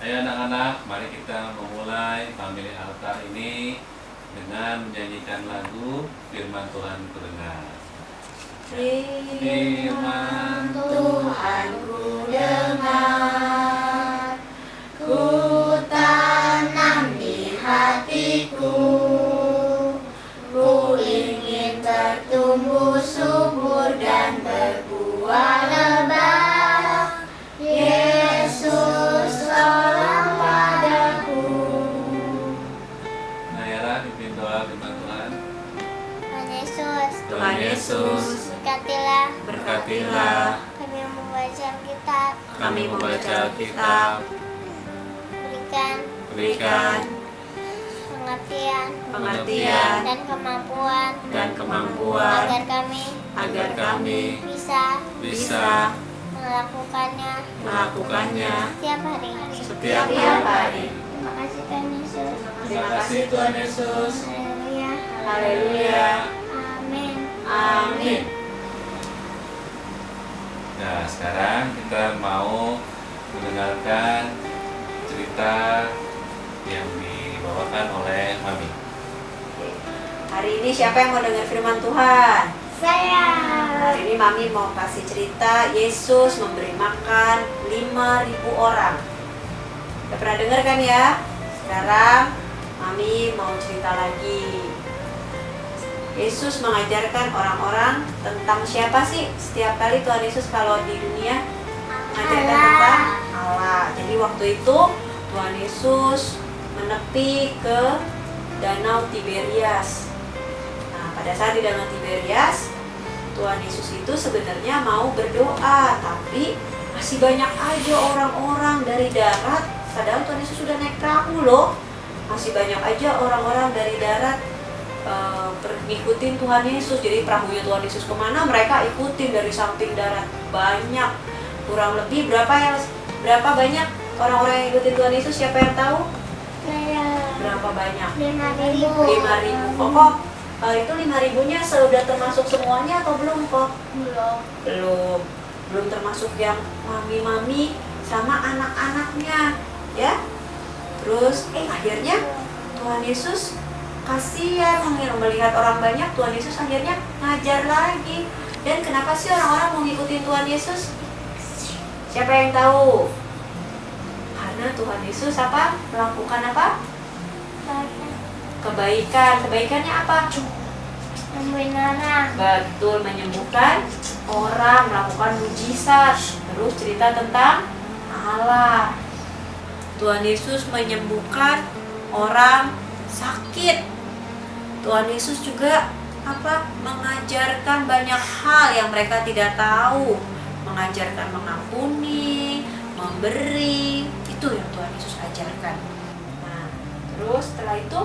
Ayo anak-anak, mari kita memulai family altar ini dengan menyanyikan lagu Firman Tuhan ku dengar. Firman Tuhan ku dengar, ku tanam di hatiku, ku ingin tertumbuh subur dan berbuah lebat. Yesus tolong padaku. Nayara pimpin doa firman Tuhan. Tuhan Yesus, Tuhan Yesus, berkatilah kami membaca Alkitab, membaca Alkitab, berikan pengertian dan kemampuan agar kami bisa melakukannya setiap hari. Terima kasih Tuhan Yesus. Terima kasih Tuhan Yesus. Haleluya. Haleluya. Amin. Amin. Nah, sekarang kita mau mendengarkan cerita yang dibawakan oleh Mami. Hari ini siapa yang mau dengar firman Tuhan? Saya. Hari ini Mami mau kasih cerita Yesus memberi makan 5.000 orang. Udah pernah dengar kan ya? Sekarang Mami mau cerita lagi. Yesus mengajarkan orang-orang tentang siapa sih? Setiap kali Tuhan Yesus kalau di dunia mengajarkan tentang Allah. Jadi waktu itu Tuhan Yesus menepi ke Danau Tiberias. Nah, pada saat di Danau Tiberias, Tuhan Yesus itu sebenarnya mau berdoa, tapi masih banyak aja orang-orang dari darat. Padahal Tuhan Yesus sudah naik perahu loh. Masih banyak aja orang-orang dari darat ngikutin Tuhan Yesus. Jadi perahunya Tuhan Yesus kemana, mereka ikutin dari samping darat. Banyak, kurang lebih berapa banyak orang-orang yang ikutin Tuhan Yesus? Siapa yang tahu? Saya. Berapa banyak? 5.000. 5.000. Kok itu 5.000-nya sudah termasuk semuanya atau belum kok? Belum termasuk yang mami-mami sama anak-anaknya, ya. Terus akhirnya Tuhan Yesus kasihan melihat orang banyak. Tuhan Yesus akhirnya ngajar lagi. Dan kenapa sih orang-orang mau ngikutin Tuhan Yesus? Siapa yang tahu? Karena Tuhan Yesus melakukan kebaikan. Kebaikannya apa? Membenaran. Betul, menyembuhkan orang, melakukan mujizat. Terus cerita tentang Allah. Tuhan Yesus menyembuhkan orang sakit. Tuhan Yesus juga mengajarkan banyak hal yang mereka tidak tahu. Mengajarkan mengampuni, memberi. Itu yang Tuhan Yesus ajarkan. Nah, terus setelah itu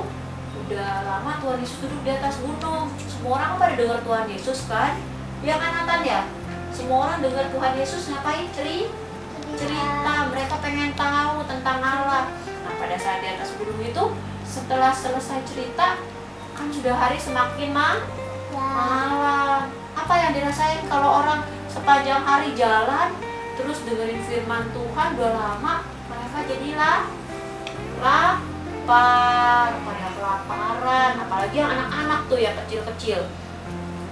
udah lama Tuhan Yesus duduk di atas gunung. Semua orang pada dengar Tuhan Yesus kan? Ya kan Nathan ya? Semua orang dengar Tuhan Yesus ngapain? Cerita. Mereka pengen tahu tentang Allah. Nah, pada saat di atas gunung itu, setelah selesai cerita, kan sudah hari semakin malam. Apa yang dirasain kalau orang sepanjang hari jalan terus dengerin firman Tuhan udah lama, mereka jadilah lapar, pada kelaparan. Apalagi yang anak-anak tuh yang kecil-kecil.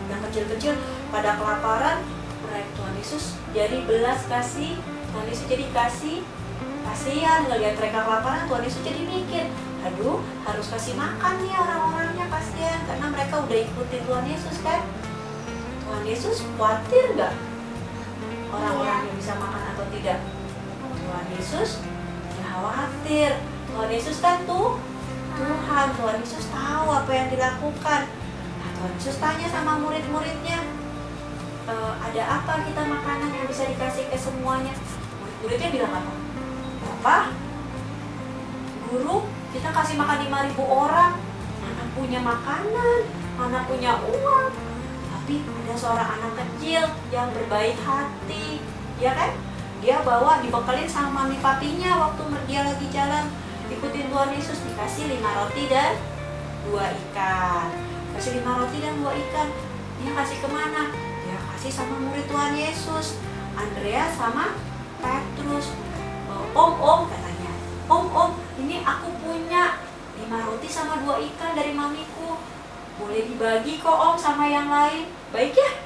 Yang kecil-kecil pada kelaparan, mereka Tuhan Yesus jadi belas kasih. Tuhan Yesus jadi kasihan ngelihat mereka kelaparan. Tuhan Yesus jadi mikir, aduh, harus kasih makan nih orang-orangnya, kasihan karena mereka udah ikutin Tuhan Yesus kan. Tuhan Yesus khawatir nggak orang-orangnya bisa makan atau tidak? Tuhan Yesus nggak khawatir. Tuhan Yesus kan Tuhan. Tuhan Yesus tahu apa yang dilakukan. Nah, Tuhan Yesus tanya sama murid-muridnya, ada apa kita makanan yang bisa dikasih ke semuanya? Murid-muridnya bilang apa? Guru, kita kasih makan 5.000 orang. Mana punya makanan, mana punya uang. Tapi ada seorang anak kecil yang berbaik hati, ya kan? Dia dibekelin sama mami papinya waktu dia lagi jalan ikutin Tuhan Yesus, dikasih 5 roti dan 2 ikan. Kasih 5 roti dan 2 ikan. Dia kasih kemana? Dia kasih sama murid Tuhan Yesus, Andreas sama Petrus. Om katanya, boleh dibagi kok Om sama yang lain. Baik ya?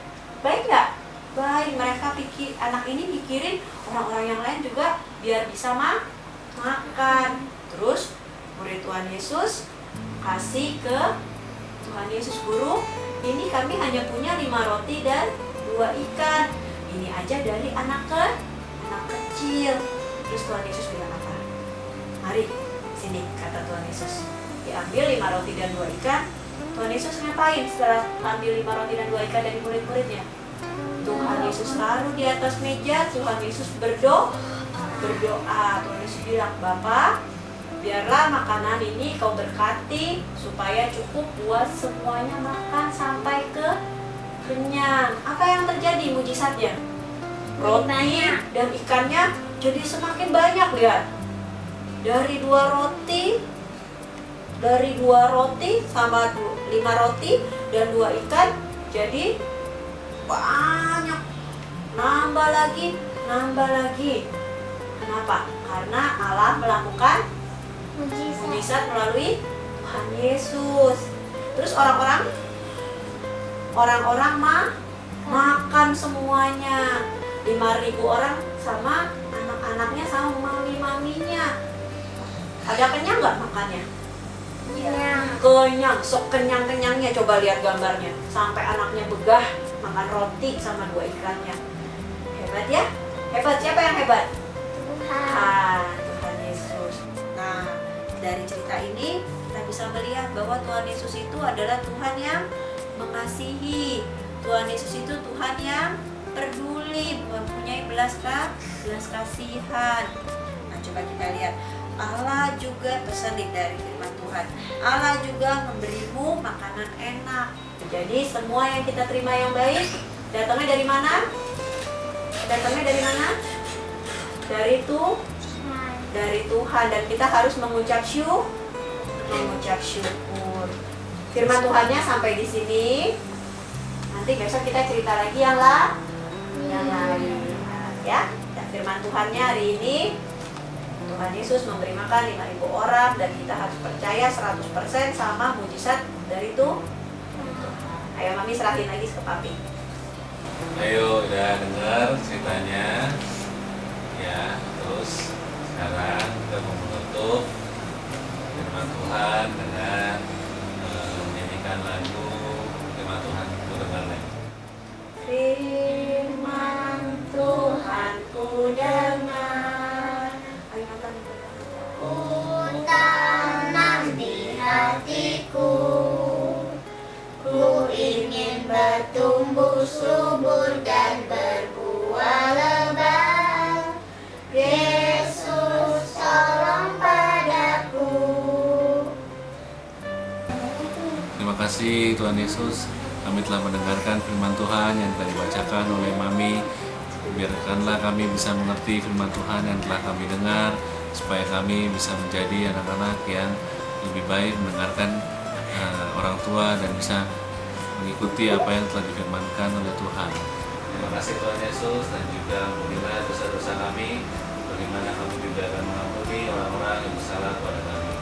Baik nggak? Baik, mereka anak ini mikirin orang-orang yang lain juga biar bisa makan. Terus murid Tuhan Yesus kasih ke Tuhan Yesus, Guru, ini kami hanya punya 5 roti dan 2 ikan. Ini aja dari anak kecil. Terus Tuhan Yesus bilang apa? Mari, sini, kata Tuhan Yesus. Diambil 5 roti dan 2 ikan. Tuhan Yesus ngapain setelah ambil 5 roti dan 2 ikan dari murid-muridnya? Tuhan Yesus taruh di atas meja. Tuhan Yesus berdoa. Tuhan Yesus bilang, Bapa, biarlah makanan ini kau berkati supaya cukup buat semuanya makan sampai kenyang. Apa yang terjadi mujizatnya? Roti dan ikannya jadi semakin banyak, lihat. Dari 2 roti sama 5 roti dan 2 ikan jadi banyak. Nambah lagi. Kenapa? Karena Allah melakukan mujizat melalui Tuhan Yesus. Terus orang-orang makan semuanya. 5.000 orang sama anak-anaknya sama mami-maminya. Ada kenyang nggak makannya? Kenyang, sok kenyang-kenyangnya. Coba lihat gambarnya. Sampai anaknya begah makan roti sama 2 ikannya. Hebat ya? Hebat. Siapa yang hebat? Tuhan Yesus. Nah, dari cerita ini kita bisa melihat bahwa Tuhan Yesus itu adalah Tuhan yang mengasihi. Tuhan Yesus itu Tuhan yang peduli, mempunyai belas kasihan. Nah, coba kita lihat. Allah juga tersedik dari firman Tuhan. Allah juga memberimu makanan enak. Jadi semua yang kita terima yang baik datangnya dari mana? Dari Tuhan, dan kita harus mengucap syukur. Firman Tuhannya sampai di sini. Nanti besok kita cerita lagi yang lain. Ya, dan firman Tuhannya hari ini, Tuhan Yesus memberi makan 5.000 orang, dan kita harus percaya 100% sama mujizat dari Tuhan. Ayo Mami serahin lagi ke Papi. Ayo, udah dengar ceritanya ya. Terus sekarang kita mau menutup firman Tuhan dengan menyanyikan lagu firman Tuhan. Kita dengar lagi. Firman Tuhan ku dengar. Ayo nonton. Ku tanam di hatiku, ku ingin bertumbuh subur dan berbuah lebat. Yesus tolong padaku. Terima kasih Tuhan Yesus. Kami telah mendengarkan firman Tuhan yang telah dibacakan oleh Mami. Biarkanlah kami bisa mengerti firman Tuhan yang telah kami dengar, supaya kami bisa menjadi anak-anak yang lebih baik mendengarkan orang tua dan bisa mengikuti apa yang telah difirmankan oleh Tuhan. Terima kasih Tuhan Yesus, dan juga ampunilah dosa-dosa kami, bagaimana kami juga akan mengampuni orang-orang yang bersalah kepada kami.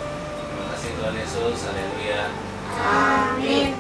Terima kasih Tuhan Yesus, haleluya. Amin.